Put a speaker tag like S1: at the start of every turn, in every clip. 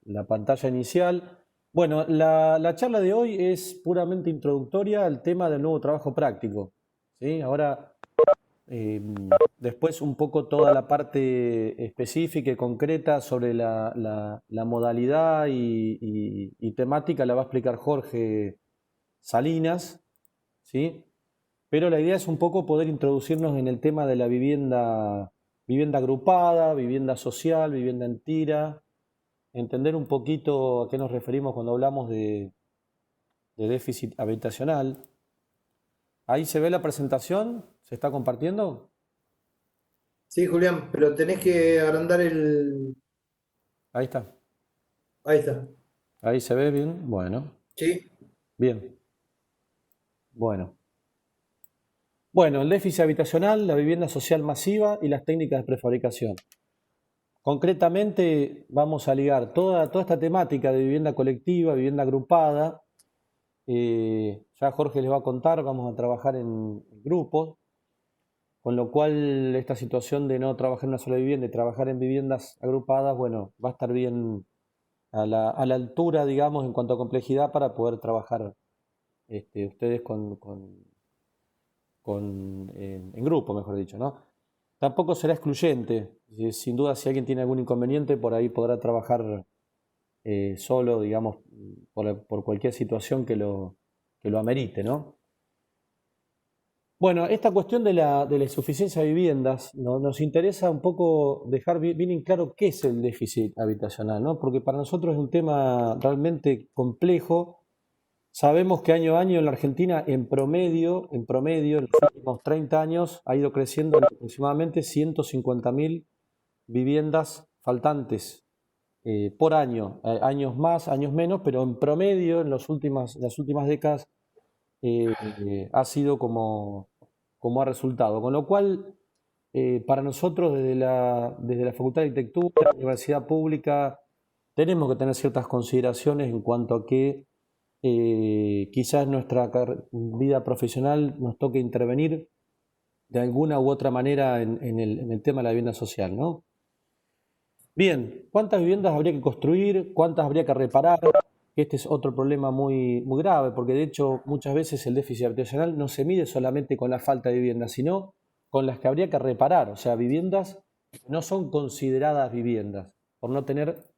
S1: la pantalla inicial. Bueno, la charla de hoy es puramente introductoria al tema del nuevo trabajo práctico. ¿Sí? Ahora, eh, después un poco toda la parte específica y concreta sobre la modalidad y temática la va a explicar Jorge Salinas, ¿sí? Pero la idea es un poco poder introducirnos en el tema de la vivienda agrupada, vivienda social, vivienda en tira, entender un poquito a qué nos referimos cuando hablamos de déficit habitacional. Ahí se ve la presentación, ¿se está compartiendo?
S2: Sí, Julián, pero tenés que agrandar el...
S1: Ahí está.
S2: Ahí está.
S1: Ahí se ve bien. Bueno,
S2: Sí.
S1: bien. Bueno. Bueno, el déficit habitacional, la vivienda social masiva y las técnicas de prefabricación. Concretamente, vamos a ligar toda esta temática de vivienda colectiva, vivienda agrupada. Ya Jorge les va a contar, vamos a trabajar en grupos, con lo cual esta situación de no trabajar en una sola vivienda y trabajar en viviendas agrupadas, bueno, va a estar bien a la altura, digamos, en cuanto a complejidad para poder trabajar ustedes en grupo, mejor dicho, ¿no? Tampoco será excluyente. Sin duda, si alguien tiene algún inconveniente, por ahí podrá trabajar solo, digamos, por cualquier situación que lo amerite, ¿no? Bueno, esta cuestión de la insuficiencia de viviendas, ¿no? Nos interesa un poco dejar bien en claro qué es el déficit habitacional, ¿no? Porque para nosotros es un tema realmente complejo. Sabemos que año a año en la Argentina, en promedio, en los últimos 30 años, ha ido creciendo en aproximadamente 150.000 viviendas faltantes por año, años más, años menos, pero en promedio en las últimas décadas ha sido como ha resultado. Con lo cual, para nosotros desde la Facultad de Arquitectura, la Universidad Pública, tenemos que tener ciertas consideraciones en cuanto a que quizás en nuestra vida profesional nos toque intervenir de alguna u otra manera en el tema de la vivienda social, ¿no? Bien, ¿cuántas viviendas habría que construir? ¿Cuántas habría que reparar? Este es otro problema muy grave, porque de hecho muchas veces el déficit habitacional no se mide solamente con la falta de vivienda, sino con las que habría que reparar, o sea, viviendas que no son consideradas viviendas, por no tener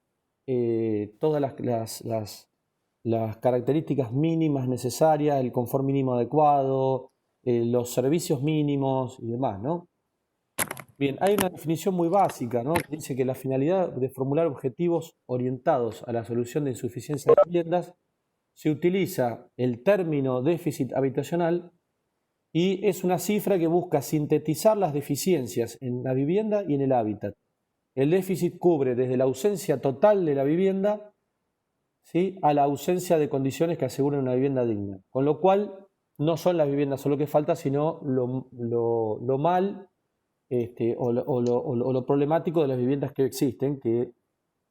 S1: todas las características mínimas necesarias, el confort mínimo adecuado, los servicios mínimos y demás, ¿no? Bien, hay una definición muy básica, ¿no? Que dice que la finalidad de formular objetivos orientados a la solución de insuficiencia de viviendas se utiliza el término déficit habitacional y es una cifra que busca sintetizar las deficiencias en la vivienda y en el hábitat. El déficit cubre desde la ausencia total de la vivienda, ¿sí?, a la ausencia de condiciones que aseguren una vivienda digna. Con lo cual, no son las viviendas solo que falta, sino lo mal o lo problemático de las viviendas que existen, que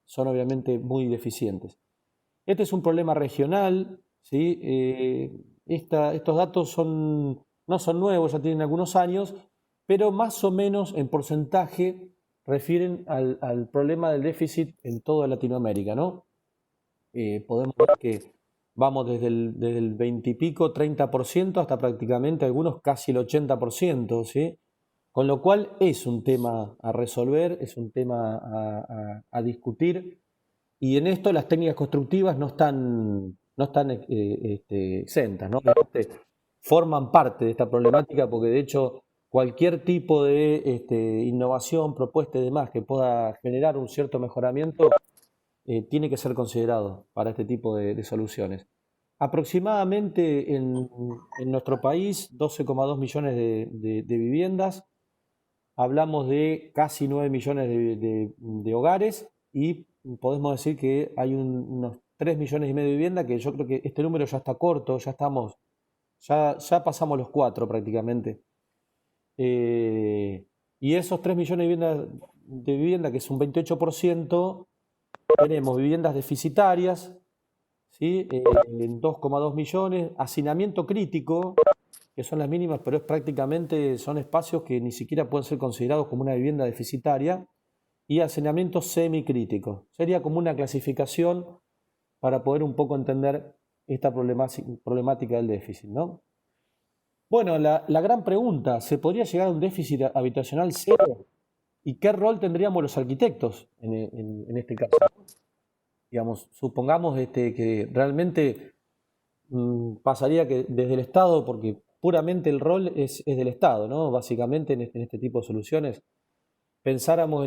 S1: son obviamente muy deficientes. Este es un problema regional, ¿sí? Estos datos no son nuevos, ya tienen algunos años, pero más o menos en porcentaje refieren al problema del déficit en toda Latinoamérica, ¿no? Podemos ver que vamos desde el 20 y pico, 30% hasta prácticamente algunos casi el 80%, ¿sí? Con lo cual es un tema a resolver, es un tema a discutir y en esto las técnicas constructivas no están exentas, ¿no? Forman parte de esta problemática porque de hecho cualquier tipo de innovación, propuesta y demás que pueda generar un cierto mejoramiento tiene que ser considerado para este tipo de soluciones. Aproximadamente en nuestro país, 12,2 millones de viviendas, hablamos de casi 9 millones de hogares y podemos decir que hay unos 3 millones y medio de viviendas, que yo creo que este número ya está corto, ya pasamos los 4 prácticamente. Eh, y esos 3 millones de vivienda, que es un 28%, tenemos viviendas deficitarias, ¿sí? En 2,2 millones, hacinamiento crítico, que son las mínimas, pero es prácticamente son espacios que ni siquiera pueden ser considerados como una vivienda deficitaria, y hacinamiento semicrítico. Sería como una clasificación para poder un poco entender esta problemática del déficit, ¿no? Bueno, la gran pregunta, ¿se podría llegar a un déficit habitacional cero? ¿Y qué rol tendríamos los arquitectos en este caso? Digamos, supongamos que realmente pasaría que desde el Estado, porque puramente el rol es del Estado, ¿no? Básicamente en este tipo de soluciones, pensáramos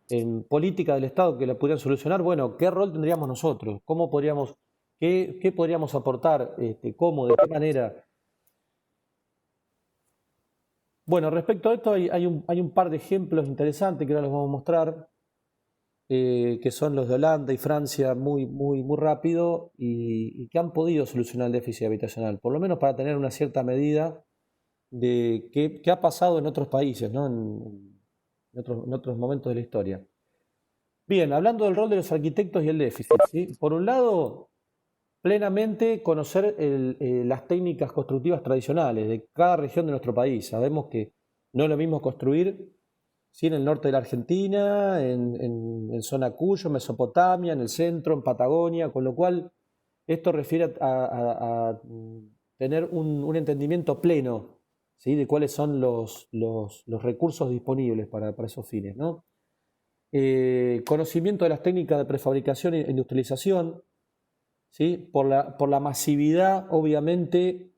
S1: en política del Estado que la pudieran solucionar, bueno, ¿qué rol tendríamos nosotros? ¿Cómo podríamos, qué podríamos aportar? ¿Cómo? ¿De qué manera? Bueno, respecto a esto hay un par de ejemplos interesantes que ahora los vamos a mostrar, que son los de Holanda y Francia muy rápido y que han podido solucionar el déficit habitacional, por lo menos para tener una cierta medida de qué ha pasado en otros países, ¿no? En otros momentos de la historia. Bien, hablando del rol de los arquitectos y el déficit, ¿sí? Por un lado, plenamente conocer las técnicas constructivas tradicionales de cada región de nuestro país. Sabemos que no es lo mismo construir, ¿sí?, en el norte de la Argentina, en zona Cuyo, Mesopotamia, en el centro, en Patagonia, con lo cual esto refiere a tener un entendimiento pleno, ¿sí?, de cuáles son los recursos disponibles para esos fines, ¿no? Conocimiento de las técnicas de prefabricación e industrialización, ¿sí? Por la masividad, obviamente,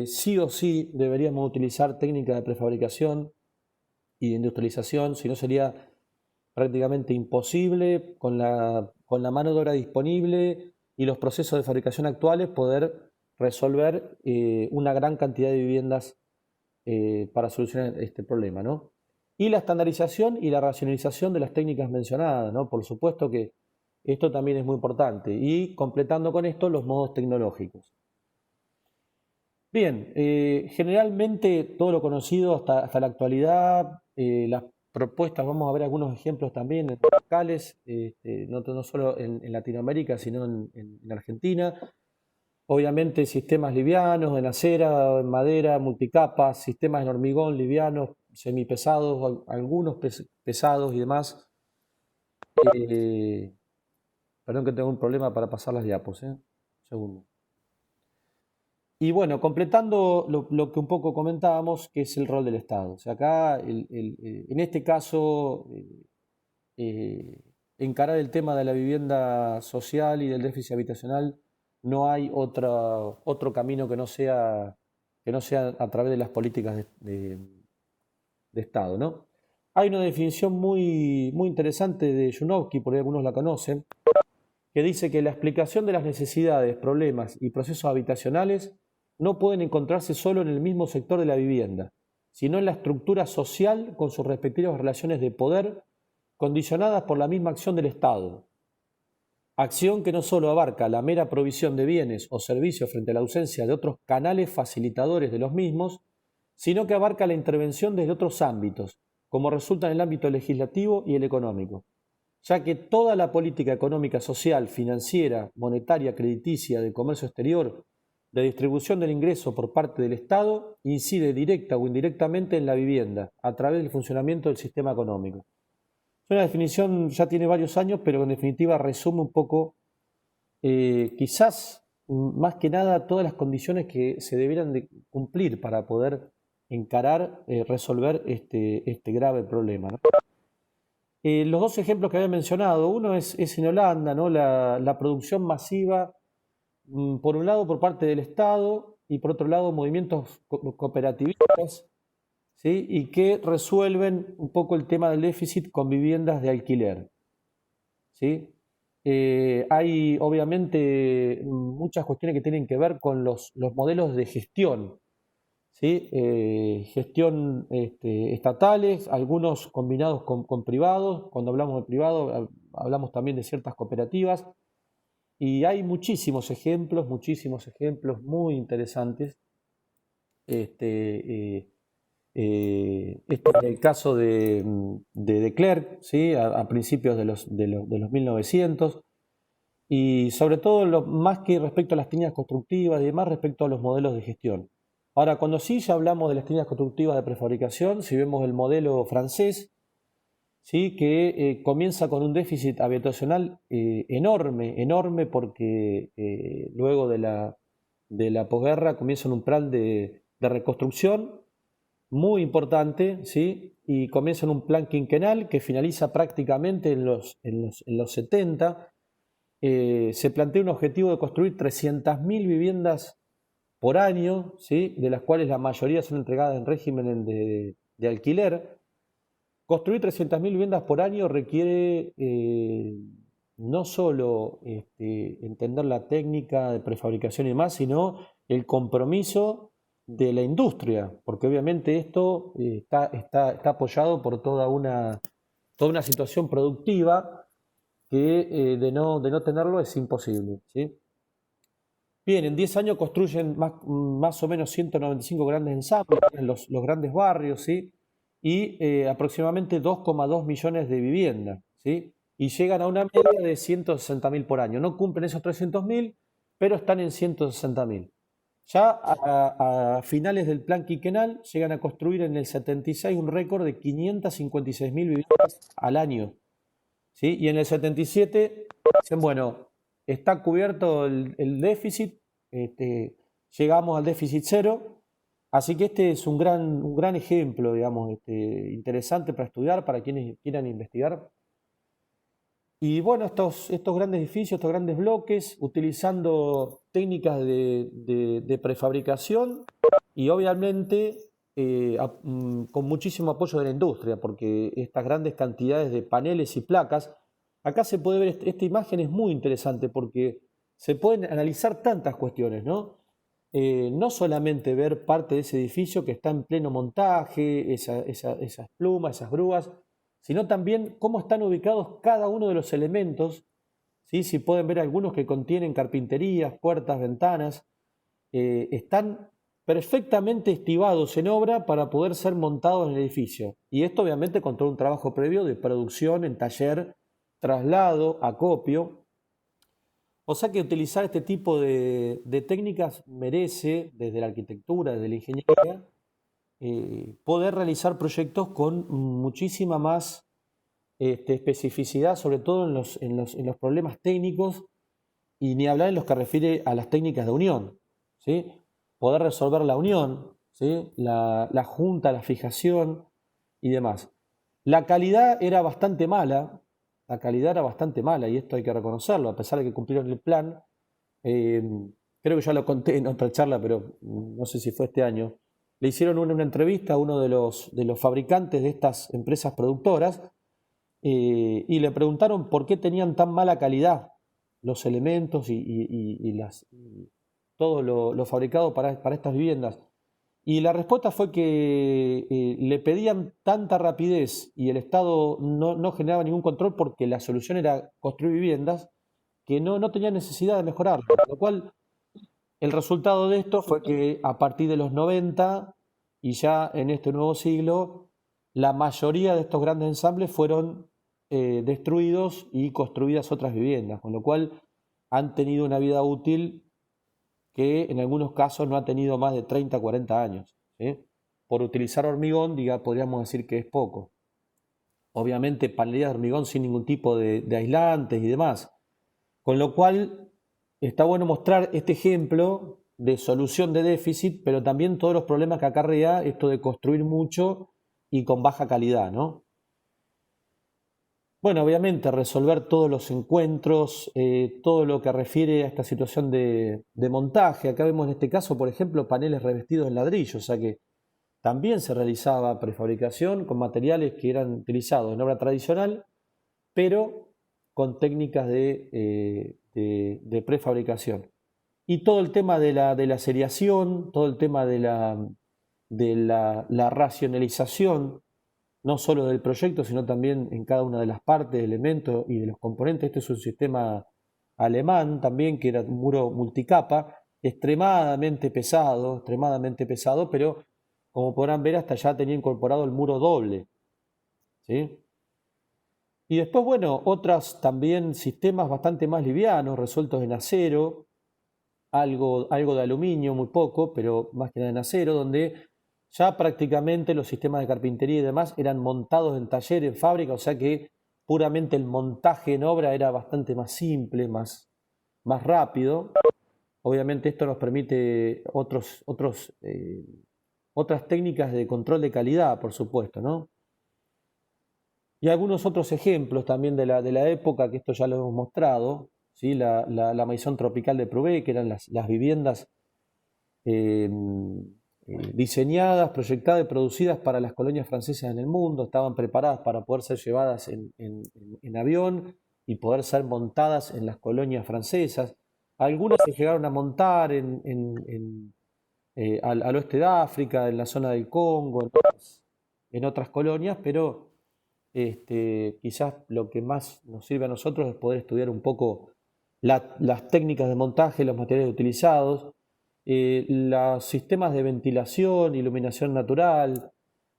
S1: sí o sí deberíamos utilizar técnicas de prefabricación y de industrialización, si no sería prácticamente imposible con la mano de obra disponible y los procesos de fabricación actuales poder resolver una gran cantidad de viviendas para solucionar este problema, ¿no? Y la estandarización y la racionalización de las técnicas mencionadas, ¿no? Por supuesto que esto también es muy importante. Y completando con esto los modos tecnológicos. Bien, generalmente todo lo conocido hasta la actualidad, las propuestas, vamos a ver algunos ejemplos también locales, no solo en Latinoamérica, sino en Argentina. Obviamente sistemas livianos, en acera, en madera, multicapas, sistemas en hormigón livianos, semipesados, algunos pesados y demás. Perdón que tengo un problema para pasar las diapos, un segundo. Y bueno, completando lo que un poco comentábamos, que es el rol del Estado. O sea, acá, en este caso, encarar el tema de la vivienda social y del déficit habitacional, no hay otro camino que no sea a través de las políticas de Estado, ¿no? Hay una definición muy interesante de Junovsky, por ahí algunos la conocen, que dice que la explicación de las necesidades, problemas y procesos habitacionales no pueden encontrarse solo en el mismo sector de la vivienda, sino en la estructura social con sus respectivas relaciones de poder condicionadas por la misma acción del Estado. Acción que no solo abarca la mera provisión de bienes o servicios frente a la ausencia de otros canales facilitadores de los mismos, sino que abarca la intervención desde otros ámbitos, como resulta en el ámbito legislativo y el económico, ya que toda la política económica, social, financiera, monetaria, crediticia, de comercio exterior, de distribución del ingreso por parte del Estado, incide directa o indirectamente en la vivienda, a través del funcionamiento del sistema económico. Es una definición, ya tiene varios años, pero en definitiva resume un poco, quizás más que nada, todas las condiciones que se debieran de cumplir para poder encarar, resolver este grave problema, ¿no? Los dos ejemplos que había mencionado, uno es en Holanda, ¿no? La producción masiva, por un lado por parte del Estado y por otro lado movimientos cooperativistas, ¿sí?, y que resuelven un poco el tema del déficit con viviendas de alquiler, ¿sí? Hay obviamente muchas cuestiones que tienen que ver con los modelos de gestión, ¿sí? Gestión estatales, algunos combinados con privados. Cuando hablamos de privado, hablamos también de ciertas cooperativas. Y hay muchísimos ejemplos muy interesantes. Este es el caso de Klerk, ¿sí?, a principios de los 1900. Y sobre todo, más que respecto a las técnicas constructivas y demás, respecto a los modelos de gestión. Ahora, cuando sí ya hablamos de las técnicas constructivas de prefabricación, si vemos el modelo francés, ¿sí? Que comienza con un déficit habitacional enorme, enorme, porque luego de la posguerra comienzan un plan de reconstrucción muy importante, ¿sí? Y comienzan un plan quinquenal que finaliza prácticamente en los 70. Se plantea un objetivo de construir 300.000 viviendas por año, ¿sí? De las cuales la mayoría son entregadas en régimen de alquiler. Construir 300.000 viviendas por año requiere no solo entender la técnica de prefabricación y demás, sino el compromiso de la industria, porque obviamente esto está apoyado por toda una situación productiva que de no tenerlo es imposible, ¿sí? Bien, en 10 años construyen más o menos 195 grandes ensambles en los grandes barrios, ¿sí? Y aproximadamente 2,2 millones de viviendas, ¿sí? Y llegan a una media de 160.000 por año. No cumplen esos 300.000, pero están en 160.000. Ya a finales del plan quinquenal llegan a construir en el 76 un récord de 556.000 viviendas al año, ¿sí? Y en el 77 dicen, bueno, está cubierto el déficit, llegamos al déficit cero, así que este es un gran ejemplo, digamos, interesante para estudiar, para quienes quieran investigar. Y bueno, estos grandes edificios, estos grandes bloques, utilizando técnicas de prefabricación y obviamente con muchísimo apoyo de la industria, porque estas grandes cantidades de paneles y placas, acá se puede ver, esta imagen es muy interesante porque se pueden analizar tantas cuestiones, ¿no? No solamente ver parte de ese edificio que está en pleno montaje, esas plumas, esas grúas, sino también cómo están ubicados cada uno de los elementos, ¿sí? Si pueden ver algunos que contienen carpinterías, puertas, ventanas, están perfectamente estivados en obra para poder ser montados en el edificio. Y esto obviamente con todo un trabajo previo de producción en taller, traslado, acopio. O sea que utilizar este tipo de técnicas merece, desde la arquitectura, desde la ingeniería, poder realizar proyectos con muchísima más especificidad, sobre todo en los problemas técnicos, y ni hablar en los que refiere a las técnicas de unión, ¿sí? Poder resolver la unión, ¿sí? La junta, la fijación y demás. La calidad era bastante mala, la calidad era bastante mala, y esto hay que reconocerlo, a pesar de que cumplieron el plan. eh, Creo que ya lo conté en otra charla, pero no sé si fue este año. Le hicieron una entrevista a uno de los fabricantes de estas empresas productoras, y le preguntaron por qué tenían tan mala calidad los elementos y todo lo fabricado para estas viviendas. Y la respuesta fue que le pedían tanta rapidez y el Estado no generaba ningún control porque la solución era construir viviendas que no tenía necesidad de mejorarlo. Lo cual, el resultado de esto fue que a partir de los 90 y ya en este nuevo siglo, la mayoría de estos grandes ensambles fueron destruidos y construidas otras viviendas, con lo cual han tenido una vida útil que en algunos casos no ha tenido más de 30 o 40 años, ¿sí? Por utilizar hormigón, podríamos decir que es poco. Obviamente panelería de hormigón sin ningún tipo de aislantes y demás. Con lo cual está bueno mostrar este ejemplo de solución de déficit, pero también todos los problemas que acarrea esto de construir mucho y con baja calidad, ¿no? Bueno, obviamente resolver todos los encuentros, todo lo que refiere a esta situación de montaje. Acá vemos en este caso, por ejemplo, paneles revestidos en ladrillo, o sea que también se realizaba prefabricación con materiales que eran utilizados en obra tradicional, pero con técnicas de prefabricación. Y todo el tema de la seriación, todo el tema la racionalización, no solo del proyecto, sino también en cada una de las partes, elementos y de los componentes. Este es un sistema alemán también, que era un muro multicapa, extremadamente pesado, pero como podrán ver, hasta ya tenía incorporado el muro doble, ¿sí? Y después, bueno, otros también sistemas bastante más livianos, resueltos en acero, algo de aluminio, muy poco, pero más que nada en acero, donde ya prácticamente los sistemas de carpintería y demás eran montados en taller, en fábrica, o sea que puramente el montaje en obra era bastante más simple, más rápido. Obviamente esto nos permite otras técnicas de control de calidad, por supuesto, ¿no? Y algunos otros ejemplos también de la época, que esto ya lo hemos mostrado, ¿sí? La Maison Tropical de Prouvé, que eran las viviendas eh, diseñadas, proyectadas y producidas para las colonias francesas en el mundo, estaban preparadas para poder ser llevadas en avión y poder ser montadas en las colonias francesas. Algunas se llegaron a montar al oeste de África, en la zona del Congo, en otras colonias, pero quizás lo que más nos sirve a nosotros es poder estudiar un poco las técnicas de montaje, los materiales utilizados, los sistemas de ventilación, iluminación natural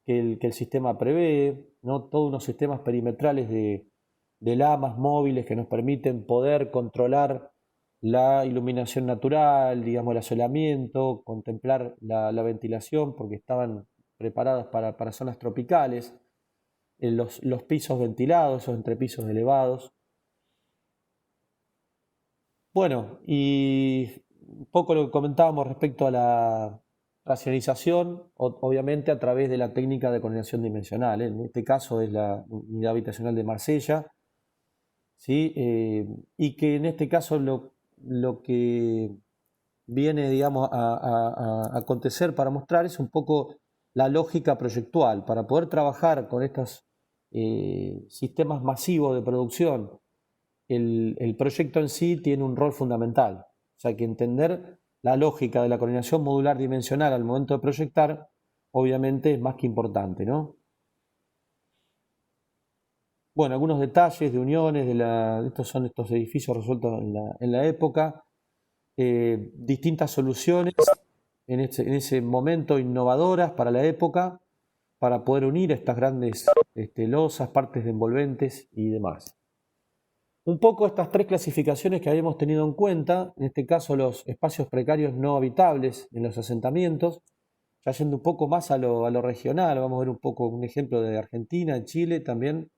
S1: que el sistema prevé, ¿no? Todos unos sistemas perimetrales de lamas móviles que nos permiten poder controlar la iluminación natural, digamos, el asolamiento, contemplar la ventilación, porque estaban preparadas para zonas tropicales, los pisos ventilados, esos entrepisos elevados. Bueno, y un poco lo que comentábamos respecto a la racionalización, obviamente a través de la técnica de coordinación dimensional, ¿eh? En este caso es la unidad habitacional de Marsella, ¿sí? Y que en este caso lo que viene, digamos, a acontecer para mostrar es un poco la lógica proyectual. Para poder trabajar con estos sistemas masivos de producción, el proyecto en sí tiene un rol fundamental. O sea que entender la lógica de la coordinación modular dimensional al momento de proyectar, obviamente es más que importante, ¿no? Bueno, algunos detalles de uniones estos son estos edificios resueltos en la época, distintas soluciones en ese momento innovadoras para la época, para poder unir estas grandes losas, partes de envolventes y demás. Un poco estas tres clasificaciones que habíamos tenido en cuenta, en este caso los espacios precarios no habitables en los asentamientos, ya yendo un poco más a lo regional, vamos a ver un poco un ejemplo de Argentina, de Chile también,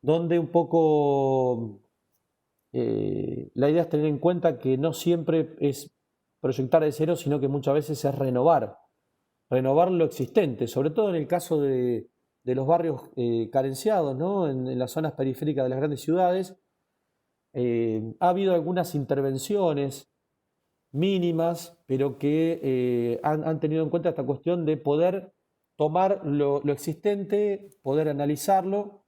S1: donde un poco la idea es tener en cuenta que no siempre es proyectar de cero, sino que muchas veces es renovar lo existente, sobre todo en el caso de los barrios carenciados, ¿no? En las zonas periféricas de las grandes ciudades. Ha habido algunas intervenciones mínimas, pero que han tenido en cuenta esta cuestión de poder tomar lo existente, poder analizarlo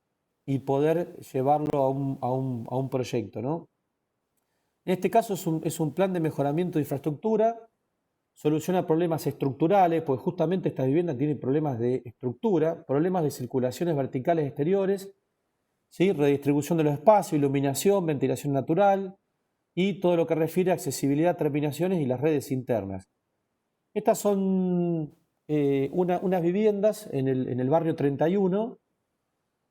S1: y poder llevarlo a un proyecto, ¿no? En este caso es un plan de mejoramiento de infraestructura, soluciona problemas estructurales, pues justamente estas viviendas tienen problemas de estructura, problemas de circulaciones verticales exteriores, ¿sí? Redistribución de los espacios, iluminación, ventilación natural y todo lo que refiere a accesibilidad, terminaciones y las redes internas. Estas son unas viviendas en el barrio 31,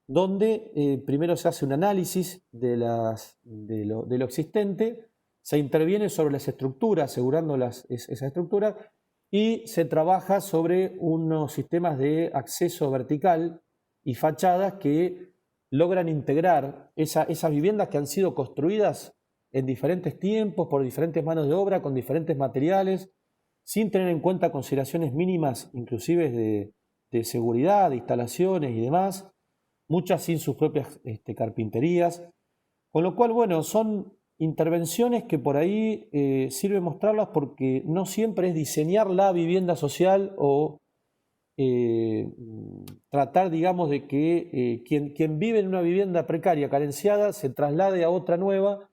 S1: donde primero se hace un análisis de lo existente, se interviene sobre las estructuras, asegurando esa estructura, y se trabaja sobre unos sistemas de acceso vertical y fachadas que logran integrar esas viviendas que han sido construidas en diferentes tiempos, por diferentes manos de obra, con diferentes materiales, sin tener en cuenta consideraciones mínimas, inclusive de seguridad, de instalaciones y demás, muchas sin sus propias carpinterías, con lo cual, bueno, son intervenciones que por ahí sirve mostrarlas porque no siempre es diseñar la vivienda social o tratar, digamos, de que quien vive en una vivienda precaria, carenciada, se traslade a otra nueva,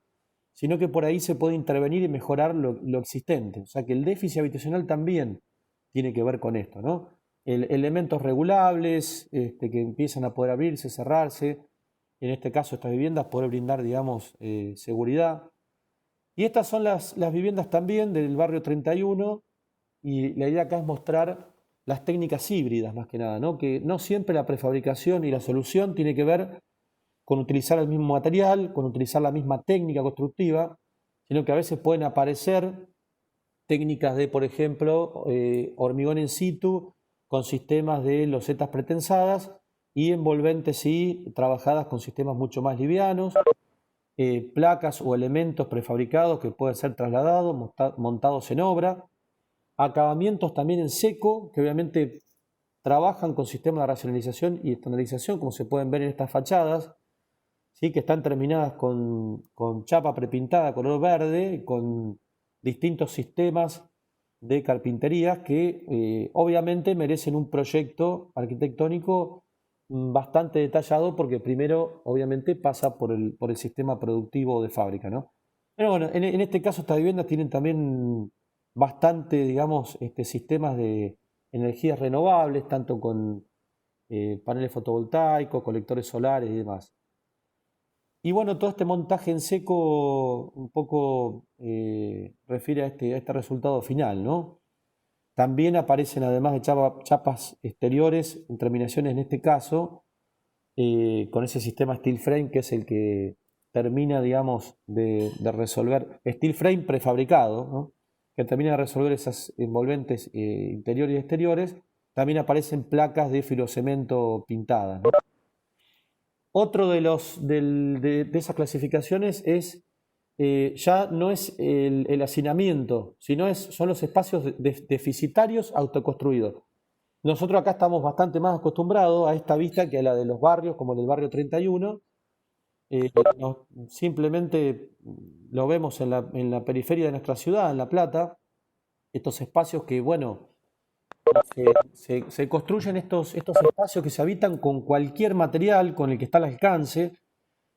S1: sino que por ahí se puede intervenir y mejorar lo existente. O sea que el déficit habitacional también tiene que ver con esto, ¿no? Elementos regulables que empiezan a poder abrirse, cerrarse, en este caso estas viviendas poder brindar, digamos, seguridad. Y estas son las viviendas también del barrio 31, y la idea acá es mostrar las técnicas híbridas más que nada, ¿no? Que no siempre la prefabricación y la solución tiene que ver con utilizar el mismo material, con utilizar la misma técnica constructiva, sino que a veces pueden aparecer técnicas de, por ejemplo, hormigón in situ con sistemas de losetas pretensadas y envolventes sí trabajadas con sistemas mucho más livianos, placas o elementos prefabricados que pueden ser trasladados, montados en obra, acabamientos también en seco, que obviamente trabajan con sistemas de racionalización y estandarización, como se pueden ver en estas fachadas, ¿sí? Que están terminadas con chapa prepintada color verde, con distintos sistemas de carpinterías que obviamente merecen un proyecto arquitectónico bastante detallado porque primero obviamente pasa por el sistema productivo de fábrica, ¿no? Pero bueno, en este caso estas viviendas tienen también bastante, digamos, sistemas de energías renovables, tanto con paneles fotovoltaicos, colectores solares y demás. Y bueno, todo este montaje en seco un poco refiere a este resultado final, ¿no? También aparecen, además de chapas exteriores, en terminaciones en este caso, con ese sistema steel frame que es el que termina, digamos, de resolver, steel frame prefabricado, ¿no? Que termina de resolver esas envolventes interiores y exteriores. También aparecen placas de filocemento pintadas, ¿no? Otro de esas clasificaciones es ya no es el hacinamiento, sino son los espacios deficitarios autoconstruidos. Nosotros acá estamos bastante más acostumbrados a esta vista que a la de los barrios, como el del barrio 31. Simplemente lo vemos en la periferia de nuestra ciudad, en La Plata, estos espacios que, bueno, se construyen estos espacios que se habitan con cualquier material con el que está al alcance.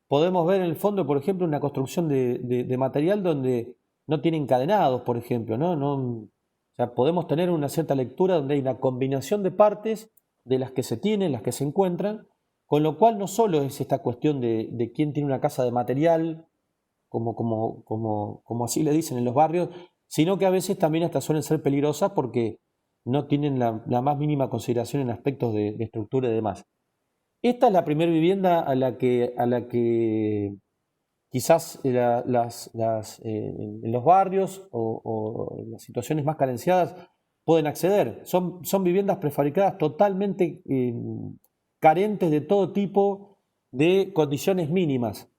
S1: Podemos ver en el fondo, por ejemplo, una construcción de material donde no tiene encadenados, por ejemplo, ¿no? O sea, podemos tener una cierta lectura donde hay una combinación de partes de las que se tienen, las que se encuentran, con lo cual no solo es esta cuestión de quién tiene una casa de material, como así le dicen en los barrios, sino que a veces también hasta suelen ser peligrosas porque no tienen la más mínima consideración en aspectos de estructura y demás. Esta es la primera vivienda a la que quizás en los barrios o en las situaciones más carenciadas pueden acceder. Son viviendas prefabricadas totalmente carentes de todo tipo de condiciones mínimas.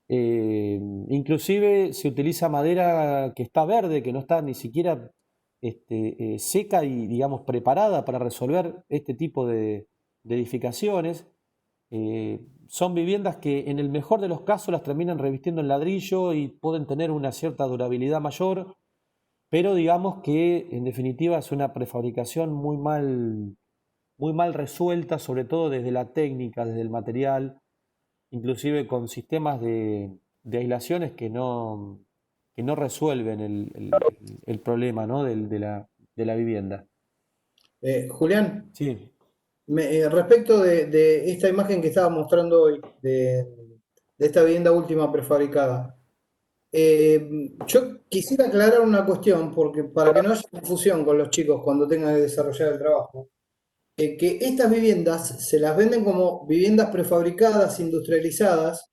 S1: Inclusive se utiliza madera que está verde, que no está ni siquiera seca y, digamos, preparada para resolver este tipo de edificaciones. Son viviendas que en el mejor de los casos las terminan revistiendo en ladrillo y pueden tener una cierta durabilidad mayor, pero digamos que en definitiva es una prefabricación muy mal resuelta, sobre todo desde la técnica, desde el material, inclusive con sistemas de aislaciones que no resuelven el problema, ¿no? De la vivienda.
S2: Julián,
S1: Sí,
S2: respecto de esta imagen que estaba mostrando hoy, de esta vivienda última prefabricada, yo quisiera aclarar una cuestión, porque para que no haya confusión con los chicos cuando tengan que desarrollar el trabajo, que estas viviendas se las venden como viviendas prefabricadas, industrializadas,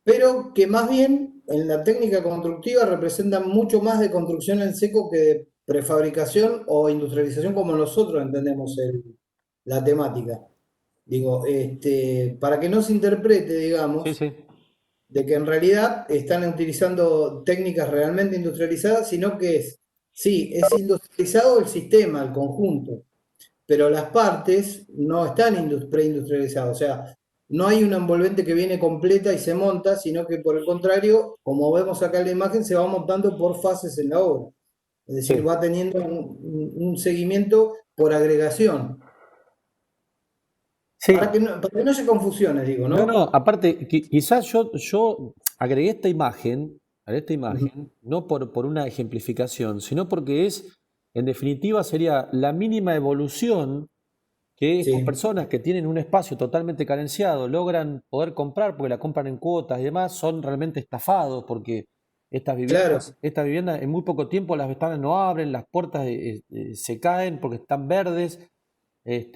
S2: pero que más bien en la técnica constructiva representan mucho más de construcción en seco que de prefabricación o industrialización como nosotros entendemos la temática. Digo, para que no se interprete,
S1: sí,
S2: digamos,
S1: sí.
S2: de que en realidad están utilizando técnicas realmente industrializadas, sino que sí, es industrializado el sistema, el conjunto, pero las partes no están preindustrializadas, o sea, no hay una envolvente que viene completa y se monta, sino que por el contrario, como vemos acá en la imagen, se va montando por fases en la obra. Es decir,
S1: Sí.
S2: va teniendo un seguimiento por agregación.
S1: Sí,
S2: Para que no haya confusiones, digo,
S1: no,
S2: ¿no?
S1: no, aparte, quizás yo agregué esta
S2: Ujú.
S1: imagen, no por una ejemplificación, sino porque en definitiva, sería la mínima evolución que estas
S2: Sí,
S1: personas que tienen un espacio totalmente carenciado logran poder comprar, porque la compran en cuotas y demás, son realmente estafados, porque
S2: claro.
S1: estas viviendas en muy poco tiempo las ventanas no abren, las puertas se caen porque están verdes.
S2: Sí,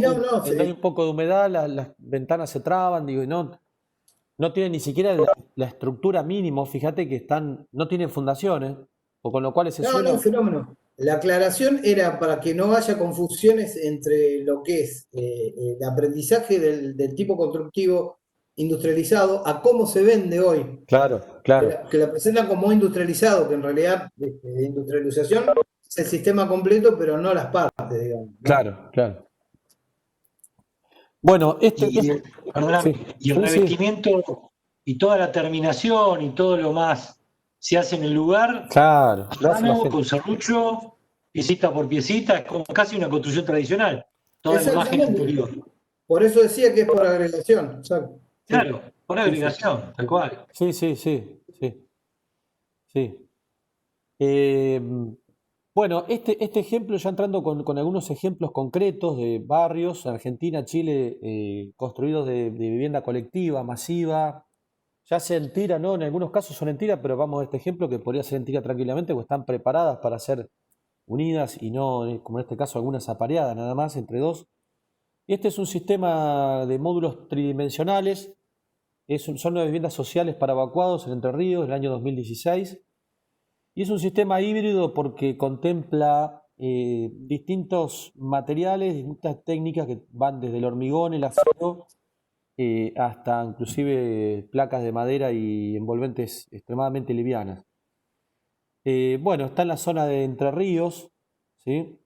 S2: no, no,
S1: Donde hay un poco de humedad, las ventanas se traban, digo, y no tienen ni siquiera la estructura mínima. Fíjate que no tienen fundaciones. o con lo cual ese
S2: No, no,
S1: suelo...
S2: fenómeno. La aclaración era para que no haya confusiones entre lo que es el aprendizaje del tipo constructivo industrializado a cómo se vende hoy.
S1: Claro,
S2: Que
S1: claro,
S2: que la presentan como industrializado, que en realidad de industrialización es el sistema completo, pero no las partes, digamos, ¿no?
S1: claro, claro. Bueno,
S3: Y, perdóname,
S1: sí,
S3: y el
S1: sí, sí,
S3: revestimiento y toda la terminación y todo lo más se hace en el lugar,
S1: claro,
S3: a
S1: lo hace la
S3: mano,
S1: gente.
S3: con serrucho, piecita por piecita, es como casi una construcción tradicional, toda la imagen
S2: Exactamente.
S3: interior.
S2: Por eso decía que es por agregación. Exacto.
S1: Sí,
S3: Claro, por
S1: sí, sí,
S3: agregación, tal cual.
S1: sí, sí, sí, sí, sí. Eh, bueno, este ejemplo, ya entrando con algunos ejemplos concretos de barrios, Argentina, Chile, construidos de vivienda colectiva, masiva, ya sea en tira, ¿no? En algunos casos son en tira, pero vamos a este ejemplo que podría ser en tira tranquilamente, porque están preparadas para ser unidas y no, como en este caso, algunas apareadas nada más entre dos. Y este es un sistema de módulos tridimensionales, son nuevas viviendas sociales para evacuados en Entre Ríos, del año 2016. Y es un sistema híbrido porque contempla distintos materiales, distintas técnicas que van desde el hormigón, el acero, hasta inclusive placas de madera y envolventes extremadamente livianas. Bueno, está en la zona de Entre Ríos, ¿sí?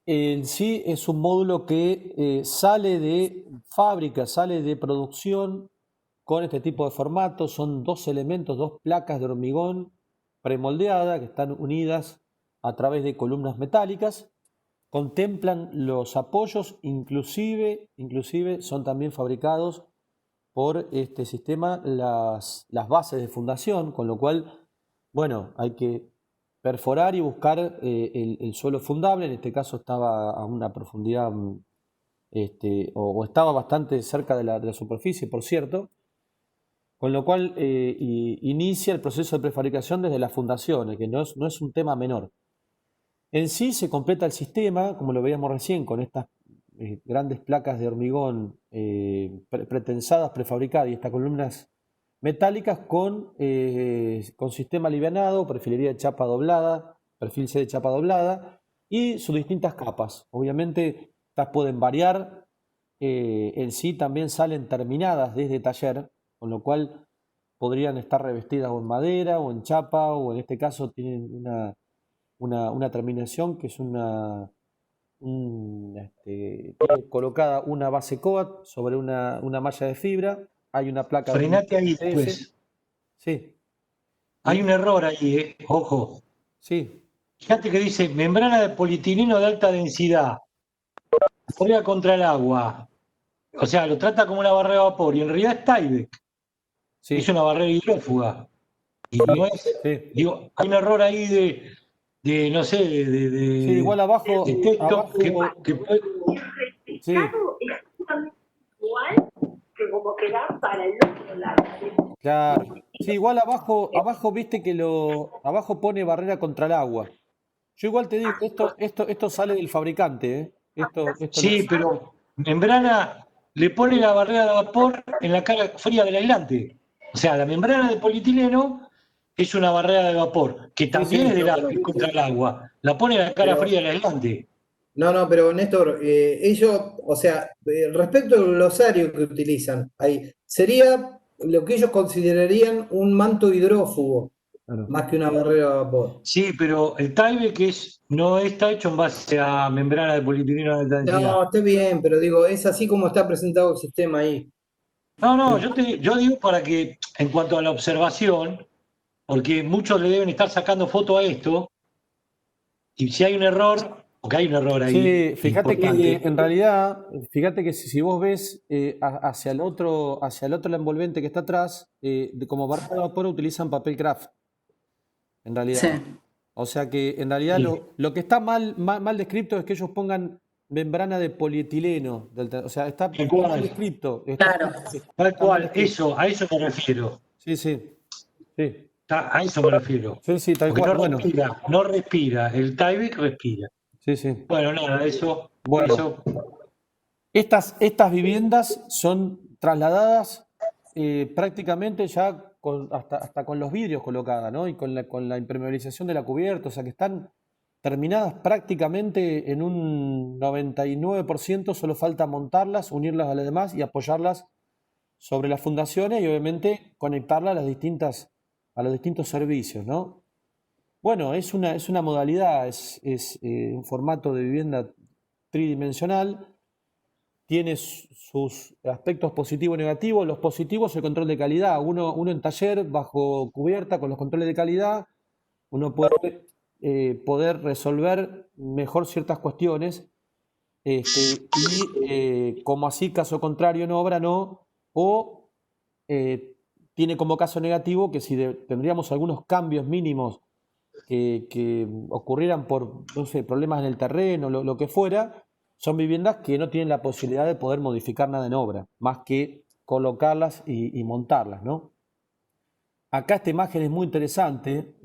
S1: En sí es un módulo que sale de fábrica, sale de producción con este tipo de formato. Son dos elementos, dos placas de hormigón premoldeada que están unidas a través de columnas metálicas. Contemplan los apoyos, inclusive son también fabricados por este sistema las bases de fundación, con lo cual, bueno, hay que perforar y buscar el suelo fundable. En este caso estaba a una profundidad, o estaba bastante cerca de la superficie, por cierto, con lo cual inicia el proceso de prefabricación desde las fundaciones, que no es un tema menor. En sí se completa el sistema, como lo veíamos recién, con estas grandes placas de hormigón pretensadas, prefabricadas y estas columnas metálicas con sistema alivianado, perfilería de chapa doblada, perfil C de chapa doblada y sus distintas capas. Obviamente estas pueden variar, en sí también salen terminadas desde taller, con lo cual podrían estar revestidas o en madera o en chapa o en este caso tienen una terminación que es tiene colocada una base coat sobre una malla de fibra, hay una placa de
S3: Frenate ahí
S1: MDF,
S3: después.
S1: sí,
S3: Hay
S1: y
S3: un error ahí, ojo.
S1: sí,
S3: Fíjate que dice membrana de polietileno de alta densidad, barrera contra el agua. O sea, lo trata como una barrera de vapor y en realidad es Tyvek, es
S1: sí,
S3: una barrera hidrófuga. Y no
S1: sí,
S3: es,
S1: sí,
S3: digo, hay un error ahí no sé,
S1: sí, igual
S3: de texto
S1: abajo,
S3: que puede.
S1: sí,
S4: Es exactamente igual que como quedar para el otro lado.
S1: claro, sí, igual abajo viste que abajo pone barrera contra el agua. Yo igual te digo, esto sale del fabricante, ¿eh? Esto no
S3: Sí,
S1: es.
S3: pero membrana le pone la barrera de vapor en la cara fría del aislante. O sea, la membrana de polietileno es una barrera de vapor, que
S1: Sí,
S3: también
S1: sí,
S3: es contra el agua. La pone en la cara
S2: Pero,
S3: fría del aislante.
S2: no, no, pero Néstor, ellos, o sea, respecto al glosario que utilizan ahí, sería lo que ellos considerarían un manto hidrófugo,
S1: claro.
S2: más que una barrera de vapor.
S3: Sí, pero el Tyvek no está hecho en base a membrana de polietileno de alta densidad.
S2: No, está bien, pero digo, es así como está presentado el sistema ahí.
S3: No, no,
S1: Sí.
S3: yo digo para que, en cuanto a la observación, porque muchos le deben estar sacando foto a esto, y si hay un error, porque hay un error ahí
S1: Sí, fíjate que
S3: importante,
S1: en realidad, fíjate que si vos ves hacia el otro la envolvente que está atrás, como barra de vapor utilizan papel craft, en realidad.
S5: Sí.
S1: O sea que en realidad
S3: sí,
S1: lo que está mal descrito es que ellos pongan membrana de polietileno. O sea,
S3: tal
S1: está mal
S3: cual,
S1: descrito.
S5: Claro.
S3: tal
S1: Está mal
S3: cual,
S1: descrito.
S3: a eso me refiero,
S1: Sí, sí, sí,
S3: a eso me refiero,
S1: sí, sí, tal
S3: porque
S1: cual. Bueno,
S3: no respira, el Tyvek respira.
S1: sí, sí.
S3: Bueno, nada,
S1: Bueno,
S3: eso,
S1: estas viviendas son trasladadas prácticamente ya hasta con los vidrios colocadas, ¿no? Y con la impermeabilización de la cubierta, o sea que están terminadas prácticamente en un 99%, solo falta montarlas, unirlas a las demás y apoyarlas sobre las fundaciones y obviamente conectarlas a los distintos servicios, ¿no? Bueno, es una modalidad, es un formato de vivienda tridimensional, tiene sus aspectos positivos y negativos. Los positivos, el control de calidad. Uno en taller, bajo cubierta, con los controles de calidad, uno puede poder resolver mejor ciertas cuestiones y como así, caso contrario, en obra no, o tiene como caso negativo que si tendríamos algunos cambios mínimos que ocurrieran por, no sé, problemas en el terreno, lo que fuera, son viviendas que no tienen la posibilidad de poder modificar nada en obra, más que colocarlas y montarlas, ¿no? Acá esta imagen es muy interesante,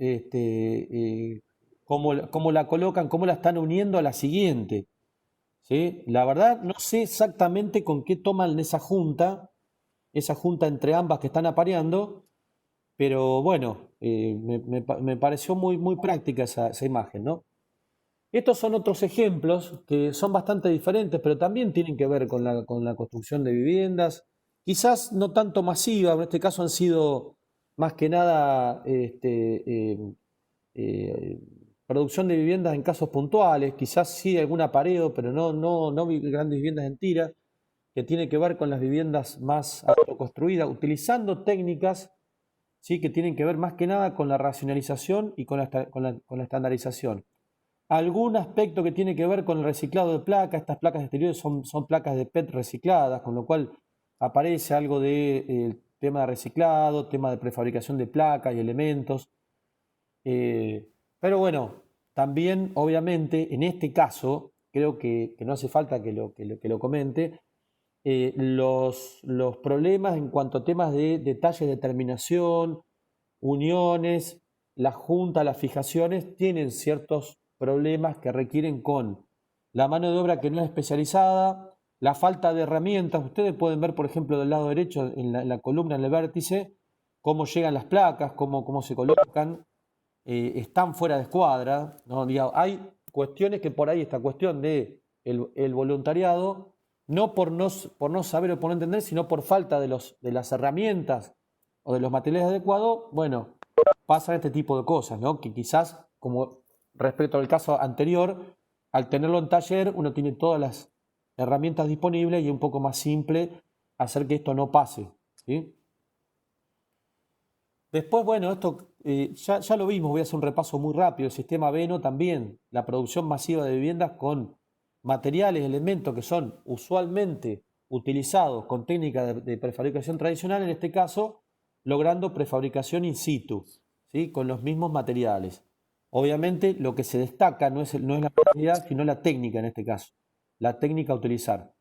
S1: cómo la colocan, cómo la están uniendo a la siguiente, ¿sí? La verdad no sé exactamente con qué toman esa junta entre ambas que están apareando, pero bueno, me pareció muy práctica esa imagen, ¿no? Estos son otros ejemplos que son bastante diferentes, pero también tienen que ver con la construcción de viviendas, quizás no tanto masiva, en este caso han sido más que nada eh, producción de viviendas en casos puntuales, quizás sí alguna pareo, pero no grandes viviendas en tira, que tiene que ver con las viviendas más autoconstruidas, utilizando técnicas, ¿sí?, que tienen que ver más que nada con la racionalización y con la estandarización. Algún aspecto que tiene que ver con el reciclado de placas. Estas placas exteriores son placas de PET recicladas, con lo cual aparece algo de tema de reciclado, tema de prefabricación de placas y elementos. Pero bueno, también obviamente en este caso, creo que no hace falta que lo comente, los problemas en cuanto a temas de detalles de terminación, uniones, la junta, las fijaciones, tienen ciertos problemas que requieren con la mano de obra que no es especializada, la falta de herramientas. Ustedes pueden ver, por ejemplo, del lado derecho, en la columna, en el vértice, cómo llegan las placas, cómo se colocan, están fuera de escuadra, ¿no? Digamos, hay cuestiones que por ahí, esta cuestión de el voluntariado, no por no saber o por no entender, sino por falta de las herramientas o de los materiales adecuados, bueno, pasan este tipo de cosas, ¿no? Que quizás, como respecto al caso anterior, al tenerlo en taller, uno tiene todas las herramientas disponibles y es un poco más simple hacer que esto no pase, ¿sí? Después, bueno, esto ya lo vimos, voy a hacer un repaso muy rápido. El sistema Beno también, la producción masiva de viviendas con materiales, elementos que son usualmente utilizados con técnicas de prefabricación tradicional, en este caso, logrando prefabricación in situ, ¿sí?, con los mismos materiales. Obviamente, lo que se destaca no es la materialidad, sino la técnica en este caso, la técnica a utilizar,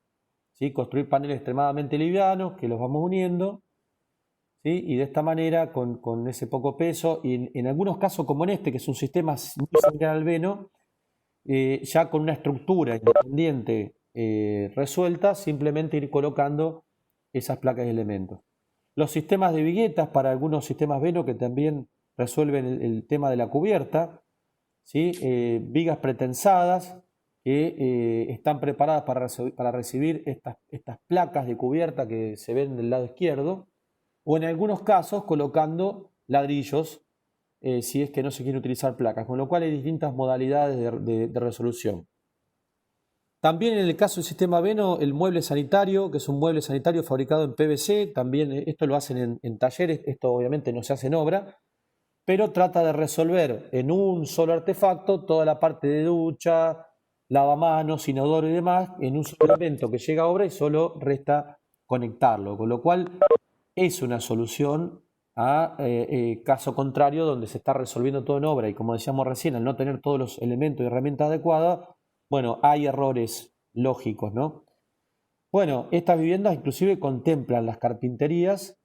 S1: ¿sí? Construir paneles extremadamente livianos que los vamos uniendo, ¿sí? Y de esta manera, con ese poco peso, y en algunos casos como en este, que es un sistema muy similar al Beno, ya con una estructura independiente resuelta, simplemente ir colocando esas placas y elementos. Los sistemas de viguetas para algunos sistemas Beno que también resuelven el tema de la cubierta, ¿sí? Vigas pretensadas que están preparadas para recibir estas placas de cubierta que se ven del lado izquierdo, o en algunos casos colocando ladrillos si es que no se quiere utilizar placas, con lo cual hay distintas modalidades de resolución. También en el caso del sistema Beno, el mueble sanitario, que es un mueble sanitario fabricado en PVC, también esto lo hacen en talleres, esto obviamente no se hace en obra, pero trata de resolver en un solo artefacto toda la parte de ducha, lavamanos, inodoro y demás, en un solo elemento que llega a obra y solo resta conectarlo, con lo cual es una solución a caso contrario donde se está resolviendo todo en obra y como decíamos recién, al no tener todos los elementos y herramientas adecuadas, bueno, hay errores lógicos, ¿no? Bueno, estas viviendas inclusive contemplan las carpinterías